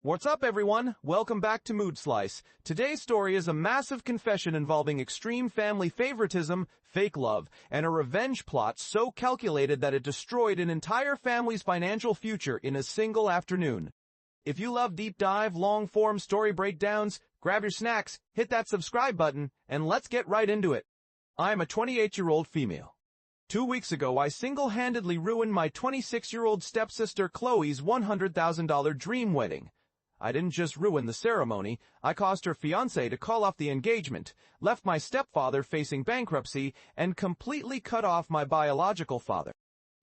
What's up, everyone? Welcome back to Mood Slice. Today's story is a massive confession involving extreme family favoritism, fake love, and a revenge plot so calculated that it destroyed an entire family's financial future in a single afternoon. If you love deep dive, long-form story breakdowns, grab your snacks, hit that subscribe button, and let's get right into it. I'm a 28-year-old female. 2 weeks ago, I single-handedly ruined my 26-year-old stepsister Chloe's $100,000 dream wedding. I didn't just ruin the ceremony, I caused her fiancé to call off the engagement, left my stepfather facing bankruptcy, and completely cut off my biological father.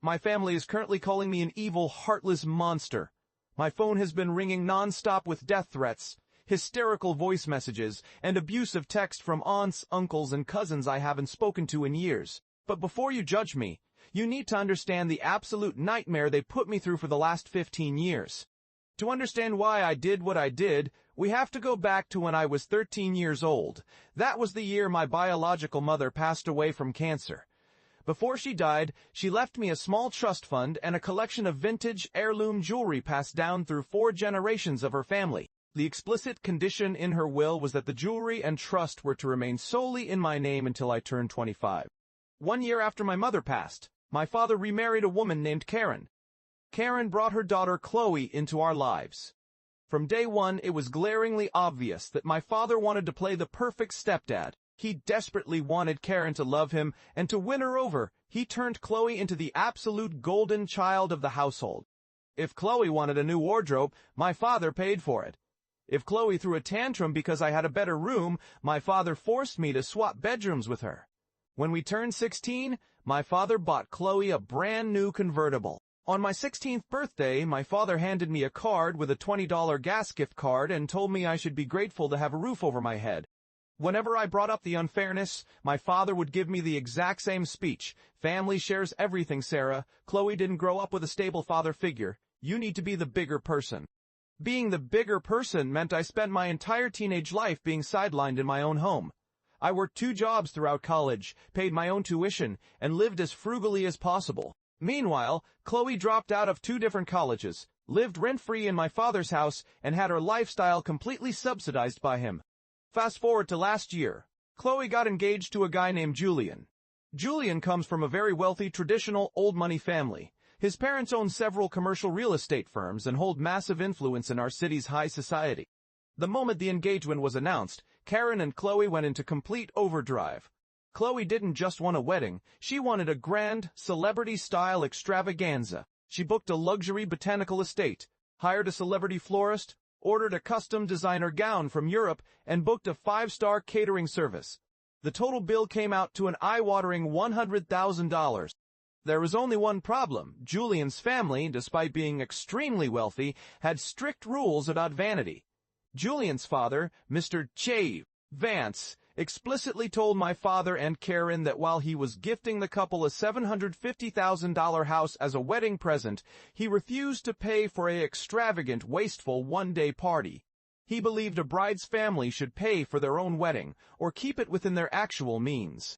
My family is currently calling me an evil, heartless monster. My phone has been ringing non-stop with death threats, hysterical voice messages, and abusive text from aunts, uncles, and cousins I haven't spoken to in years. But before you judge me, you need to understand the absolute nightmare they put me through for the last 15 years. To understand why I did what I did, we have to go back to when I was 13 years old. That was the year my biological mother passed away from cancer. Before she died, she left me a small trust fund and a collection of vintage heirloom jewelry passed down through 4 generations of her family. The explicit condition in her will was that the jewelry and trust were to remain solely in my name until I turned 25. 1 year after my mother passed, my father remarried a woman named Karen. Karen brought her daughter Chloe into our lives. From day one, it was glaringly obvious that my father wanted to play the perfect stepdad. He desperately wanted Karen to love him, and to win her over, he turned Chloe into the absolute golden child of the household. If Chloe wanted a new wardrobe, my father paid for it. If Chloe threw a tantrum because I had a better room, my father forced me to swap bedrooms with her. When we turned 16, my father bought Chloe a brand new convertible. On my 16th birthday, my father handed me a card with a $20 gas gift card and told me I should be grateful to have a roof over my head. Whenever I brought up the unfairness, my father would give me the exact same speech. Family shares everything, Sarah. Chloe didn't grow up with a stable father figure. You need to be the bigger person. Being the bigger person meant I spent my entire teenage life being sidelined in my own home. I worked 2 jobs throughout college, paid my own tuition, and lived as frugally as possible. Meanwhile, Chloe dropped out of 2 different colleges, lived rent-free in my father's house, and had her lifestyle completely subsidized by him. Fast forward to last year, Chloe got engaged to a guy named Julian. Julian comes from a very wealthy, traditional, old-money family. His parents own several commercial real estate firms and hold massive influence in our city's high society. The moment the engagement was announced, Karen and Chloe went into complete overdrive. Chloe didn't just want a wedding, she wanted a grand, celebrity-style extravaganza. She booked a luxury botanical estate, hired a celebrity florist, ordered a custom designer gown from Europe, and booked a 5-star catering service. The total bill came out to an eye-watering $100,000. There was only one problem. Julian's family, despite being extremely wealthy, had strict rules about vanity. Julian's father, Mr. J. Vance, explicitly told my father and Karen that while he was gifting the couple a $750,000 house as a wedding present, he refused to pay for an extravagant, wasteful one-day party. He believed a bride's family should pay for their own wedding, or keep it within their actual means.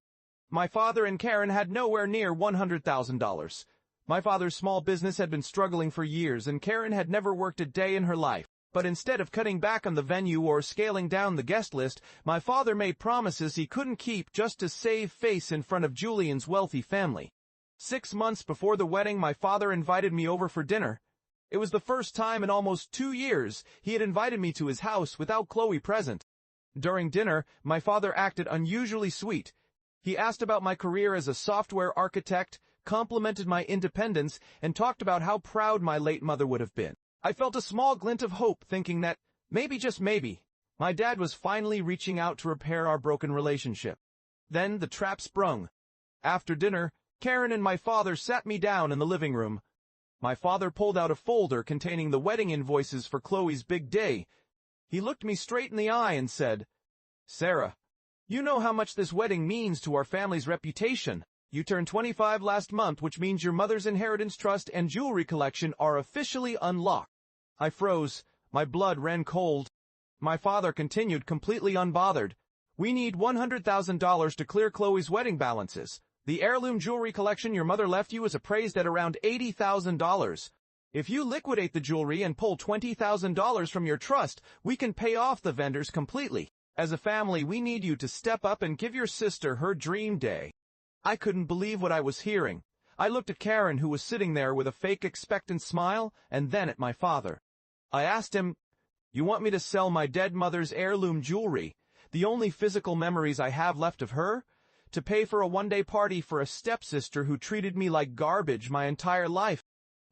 My father and Karen had nowhere near $100,000. My father's small business had been struggling for years, and Karen had never worked a day in her life. But instead of cutting back on the venue or scaling down the guest list, my father made promises he couldn't keep just to save face in front of Julian's wealthy family. 6 months before the wedding, my father invited me over for dinner. It was the first time in almost 2 years he had invited me to his house without Chloe present. During dinner, my father acted unusually sweet. He asked about my career as a software architect, complimented my independence, and talked about how proud my late mother would have been. I felt a small glint of hope, thinking that, maybe just maybe, my dad was finally reaching out to repair our broken relationship. Then the trap sprung. After dinner, Karen and my father sat me down in the living room. My father pulled out a folder containing the wedding invoices for Chloe's big day. He looked me straight in the eye and said, "Sarah, you know how much this wedding means to our family's reputation. You turned 25 last month, which means your mother's inheritance trust and jewelry collection are officially unlocked." I froze. My blood ran cold. My father continued, completely unbothered. "We need $100,000 to clear Chloe's wedding balances. The heirloom jewelry collection your mother left you is appraised at around $80,000. If you liquidate the jewelry and pull $20,000 from your trust, we can pay off the vendors completely. As a family, we need you to step up and give your sister her dream day." I couldn't believe what I was hearing. I looked at Karen, who was sitting there with a fake expectant smile, and then at my father. I asked him, "You want me to sell my dead mother's heirloom jewelry, the only physical memories I have left of her, to pay for a one-day party for a stepsister who treated me like garbage my entire life?"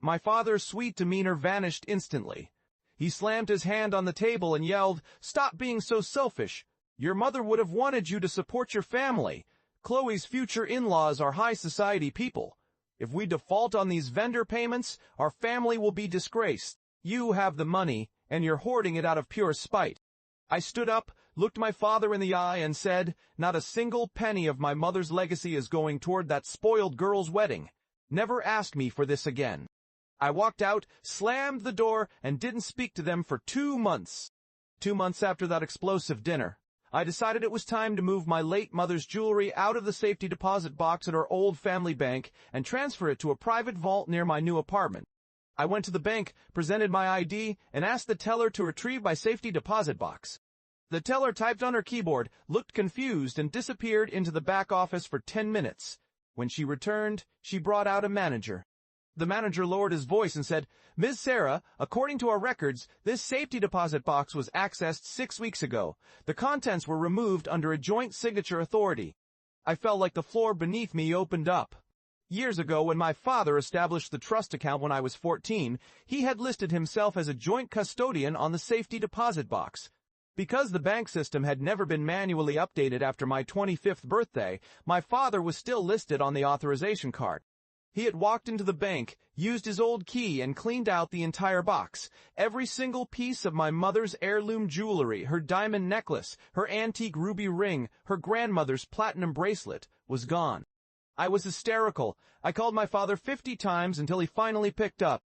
My father's sweet demeanor vanished instantly. He slammed his hand on the table and yelled, "Stop being so selfish. Your mother would have wanted you to support your family. Chloe's future in-laws are high society people. If we default on these vendor payments, our family will be disgraced. You have the money, and you're hoarding it out of pure spite." I stood up, looked my father in the eye, and said, "Not a single penny of my mother's legacy is going toward that spoiled girl's wedding. Never ask me for this again." I walked out, slammed the door, and didn't speak to them for 2 months. 2 months after that explosive dinner, I decided it was time to move my late mother's jewelry out of the safety deposit box at our old family bank and transfer it to a private vault near my new apartment. I went to the bank, presented my ID, and asked the teller to retrieve my safety deposit box. The teller typed on her keyboard, looked confused, and disappeared into the back office for 10 minutes. When she returned, she brought out a manager. The manager lowered his voice and said, "Ms. Sarah, according to our records, this safety deposit box was accessed 6 weeks ago. The contents were removed under a joint signature authority." I felt like the floor beneath me opened up. Years ago, when my father established the trust account when I was 14, he had listed himself as a joint custodian on the safety deposit box. Because the bank system had never been manually updated after my 25th birthday, my father was still listed on the authorization card. He had walked into the bank, used his old key, and cleaned out the entire box. Every single piece of my mother's heirloom jewelry, her diamond necklace, her antique ruby ring, her grandmother's platinum bracelet, was gone. I was hysterical. I called my father 50 times until he finally picked up.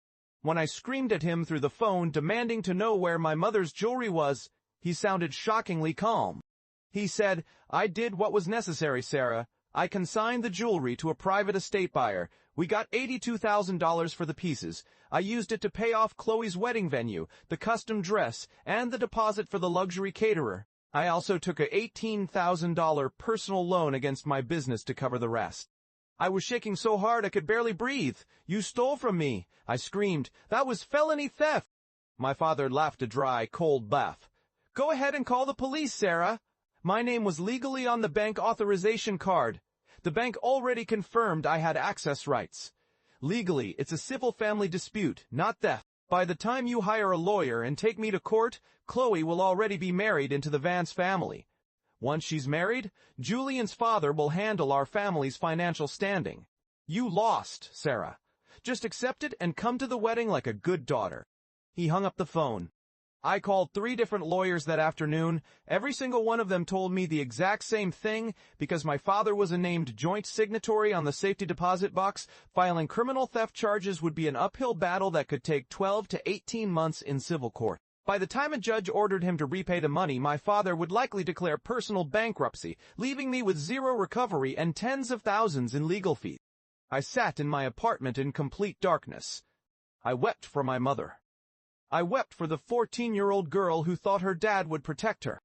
When I screamed at him through the phone, demanding to know where my mother's jewelry was, he sounded shockingly calm. He said, "I did what was necessary, Sarah. I consigned the jewelry to a private estate buyer. We got $82,000 for the pieces. I used it to pay off Chloe's wedding venue, the custom dress, and the deposit for the luxury caterer. I also took a $18,000 personal loan against my business to cover the rest." I was shaking so hard I could barely breathe. "You stole from me," I screamed. "That was felony theft." My father laughed a dry, cold laugh. "Go ahead and call the police, Sarah. My name was legally on the bank authorization card. The bank already confirmed I had access rights. Legally, it's a civil family dispute, not theft. By the time you hire a lawyer and take me to court, Chloe will already be married into the Vance family. Once she's married, Julian's father will handle our family's financial standing. You lost, Sarah. Just accept it and come to the wedding like a good daughter." He hung up the phone. I called 3 different lawyers that afternoon. Every single one of them told me the exact same thing. Because my father was a named joint signatory on the safety deposit box, filing criminal theft charges would be an uphill battle that could take 12 to 18 months in civil court. By the time a judge ordered him to repay the money, my father would likely declare personal bankruptcy, leaving me with zero recovery and tens of thousands in legal fees. I sat in my apartment in complete darkness. I wept for my mother. I wept for the 14-year-old girl who thought her dad would protect her.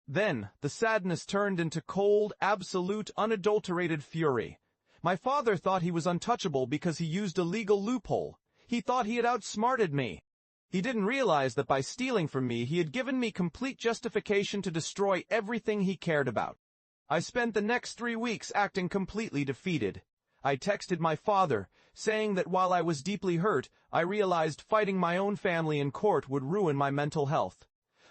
Then, the sadness turned into cold, absolute, unadulterated fury. My father thought he was untouchable because he used a legal loophole. He thought he had outsmarted me. He didn't realize that by stealing from me, he had given me complete justification to destroy everything he cared about. I spent the next 3 weeks acting completely defeated. I texted my father, saying that while I was deeply hurt, I realized fighting my own family in court would ruin my mental health.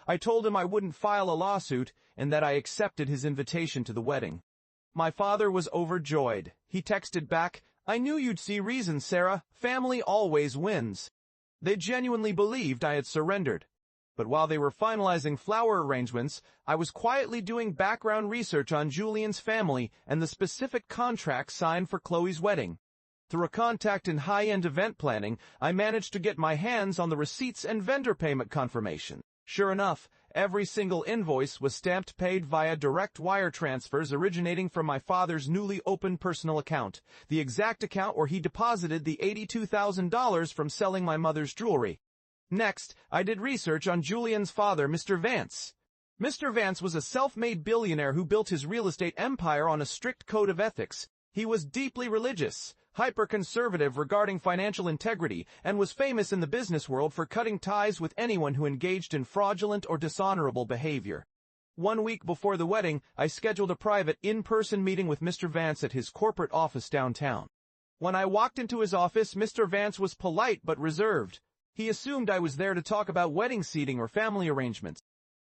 I told him I wouldn't file a lawsuit and that I accepted his invitation to the wedding. My father was overjoyed. He texted back, "I knew you'd see reason, Sarah. Family always wins." They genuinely believed I had surrendered. But while they were finalizing flower arrangements, I was quietly doing background research on Julian's family and the specific contract signed for Chloe's wedding. Through a contact in high-end event planning, I managed to get my hands on the receipts and vendor payment confirmation. Sure enough, every single invoice was stamped paid via direct wire transfers originating from my father's newly opened personal account, the exact account where he deposited the $82,000 from selling my mother's jewelry. Next, I did research on Julian's father, Mr. Vance. Mr. Vance was a self-made billionaire who built his real estate empire on a strict code of ethics. He was deeply religious, hyper-conservative regarding financial integrity, and was famous in the business world for cutting ties with anyone who engaged in fraudulent or dishonorable behavior. 1 week before the wedding, I scheduled a private, in-person meeting with Mr. Vance at his corporate office downtown. When I walked into his office, Mr. Vance was polite but reserved. He assumed I was there to talk about wedding seating or family arrangements.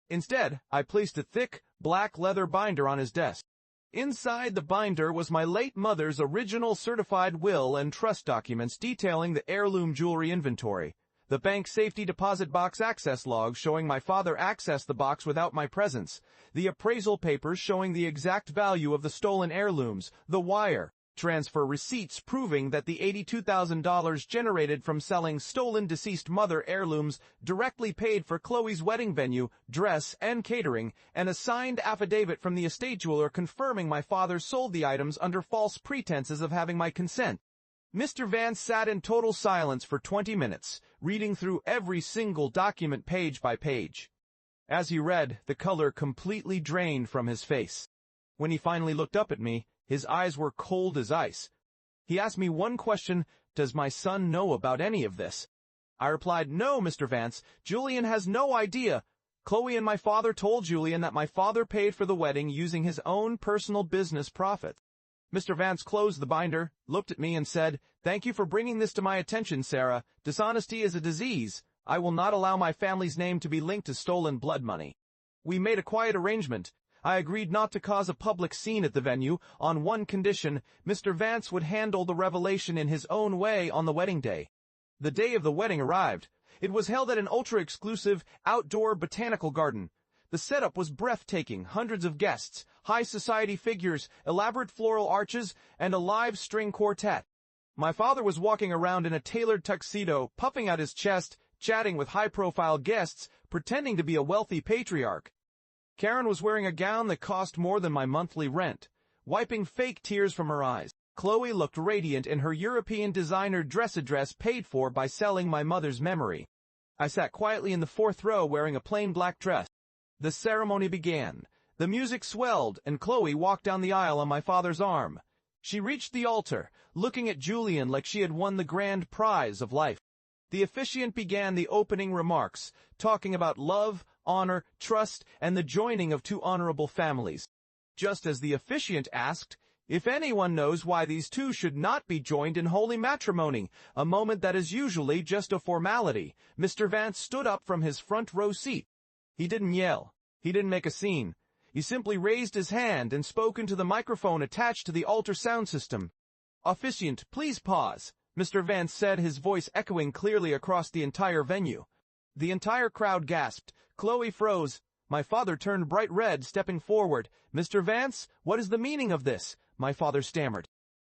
Instead, I placed a thick, black leather binder on his desk. Inside the binder was my late mother's original certified will and trust documents detailing the heirloom jewelry inventory, the bank safety deposit box access log showing my father accessed the box without my presence, the appraisal papers showing the exact value of the stolen heirlooms, the wire transfer receipts proving that the $82,000 generated from selling stolen deceased mother heirlooms directly paid for Chloe's wedding venue, dress, and catering, and a signed affidavit from the estate jeweler confirming my father sold the items under false pretenses of having my consent. Mr. Vance sat in total silence for 20 minutes, reading through every single document page by page. As he read, the color completely drained from his face. When he finally looked up at me, his eyes were cold as ice. He asked me one question: "Does my son know about any of this?" I replied, "No, Mr. Vance, Julian has no idea. Chloe and my father told Julian that my father paid for the wedding using his own personal business profits." Mr. Vance closed the binder, looked at me and said, "Thank you for bringing this to my attention, Sarah. Dishonesty is a disease. I will not allow my family's name to be linked to stolen blood money." We made a quiet arrangement. I agreed not to cause a public scene at the venue on one condition: Mr. Vance would handle the revelation in his own way on the wedding day. The day of the wedding arrived. It was held at an ultra-exclusive, outdoor botanical garden. The setup was breathtaking: hundreds of guests, high society figures, elaborate floral arches, and a live string quartet. My father was walking around in a tailored tuxedo, puffing out his chest, chatting with high-profile guests, pretending to be a wealthy patriarch. Karen was wearing a gown that cost more than my monthly rent, wiping fake tears from her eyes. Chloe looked radiant in her European designer dress paid for by selling my mother's memory. I sat quietly in the fourth row wearing a plain black dress. The ceremony began. The music swelled, and Chloe walked down the aisle on my father's arm. She reached the altar, looking at Julian like she had won the grand prize of life. The officiant began the opening remarks, talking about love, honor, trust, and the joining of two honorable families. Just as the officiant asked if anyone knows why these two should not be joined in holy matrimony, a moment that is usually just a formality, Mr. Vance stood up from his front row seat. He didn't yell. He didn't make a scene. He simply raised his hand and spoke into the microphone attached to the altar sound system. "Officiant, please pause," Mr. Vance said, his voice echoing clearly across the entire venue. The entire crowd gasped. Chloe froze. My father turned bright red, stepping forward. "Mr. Vance, what is the meaning of this?" my father stammered.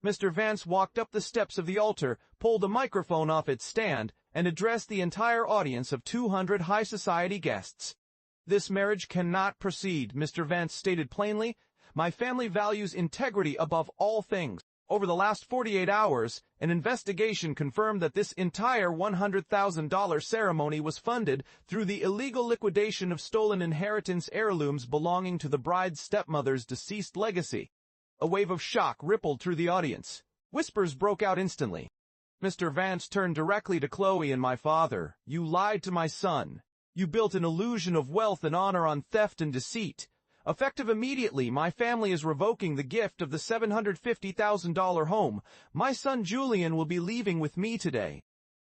Mr. Vance walked up the steps of the altar, pulled a microphone off its stand, and addressed the entire audience of 200 high society guests. "This marriage cannot proceed," Mr. Vance stated plainly. "My family values integrity above all things. Over the last 48 hours, an investigation confirmed that this entire $100,000 ceremony was funded through the illegal liquidation of stolen inheritance heirlooms belonging to the bride's stepmother's deceased legacy." A wave of shock rippled through the audience. Whispers broke out instantly. Mr. Vance turned directly to Chloe and my father. "You lied to my son. You built an illusion of wealth and honor on theft and deceit. Effective immediately, my family is revoking the gift of the $750,000 home. My son Julian will be leaving with me today."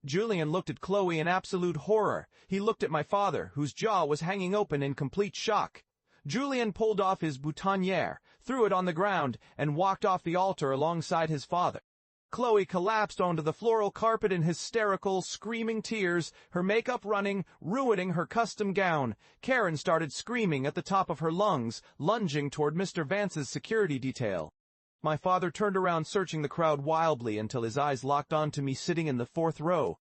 Julian looked at Chloe in absolute horror. He looked at my father, whose jaw was hanging open in complete shock. Julian pulled off his boutonniere, threw it on the ground, and walked off the altar alongside his father. Chloe collapsed onto the floral carpet in hysterical, screaming tears, her makeup running, ruining her custom gown. Karen started screaming at the top of her lungs, lunging toward Mr. Vance's security detail. My father turned around, searching the crowd wildly until his eyes locked onto me sitting in the fourth row.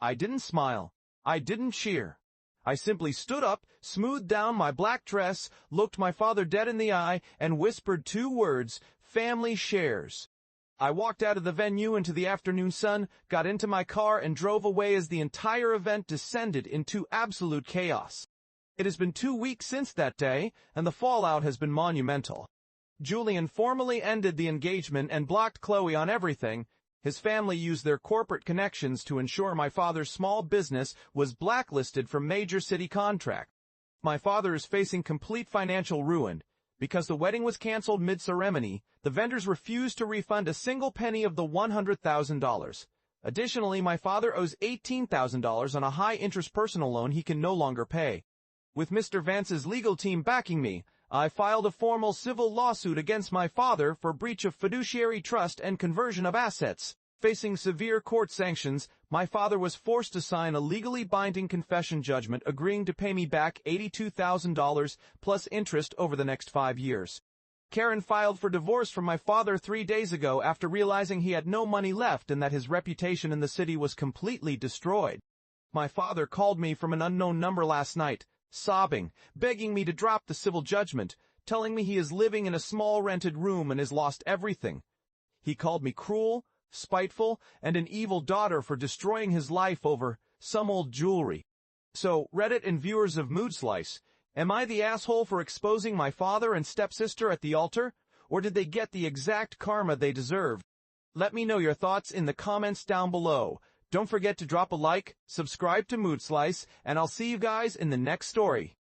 I didn't smile. I didn't cheer. I simply stood up, smoothed down my black dress, looked my father dead in the eye, and whispered 2 words, "Family shares." I walked out of the venue into the afternoon sun, got into my car, and drove away as the entire event descended into absolute chaos. It has been 2 weeks since that day, and the fallout has been monumental. Julian formally ended the engagement and blocked Chloe on everything. His family used their corporate connections to ensure my father's small business was blacklisted from major city contracts. My father is facing complete financial ruin. Because the wedding was canceled mid-ceremony, the vendors refused to refund a single penny of the $100,000. Additionally, my father owes $18,000 on a high-interest personal loan he can no longer pay. With Mr. Vance's legal team backing me, I filed a formal civil lawsuit against my father for breach of fiduciary trust and conversion of assets. Facing severe court sanctions, my father was forced to sign a legally binding confession judgment agreeing to pay me back $82,000 plus interest over the next 5 years. Karen filed for divorce from my father 3 days ago after realizing he had no money left and that his reputation in the city was completely destroyed. My father called me from an unknown number last night, sobbing, begging me to drop the civil judgment, telling me he is living in a small rented room and has lost everything. He called me cruel, spiteful, and an evil daughter for destroying his life over some old jewelry. So, Reddit and viewers of Mood Slice, am I the asshole for exposing my father and stepsister at the altar, or did they get the exact karma they deserved? Let me know your thoughts in the comments down below. Don't forget to drop a like, subscribe to Mood Slice, and I'll see you guys in the next story.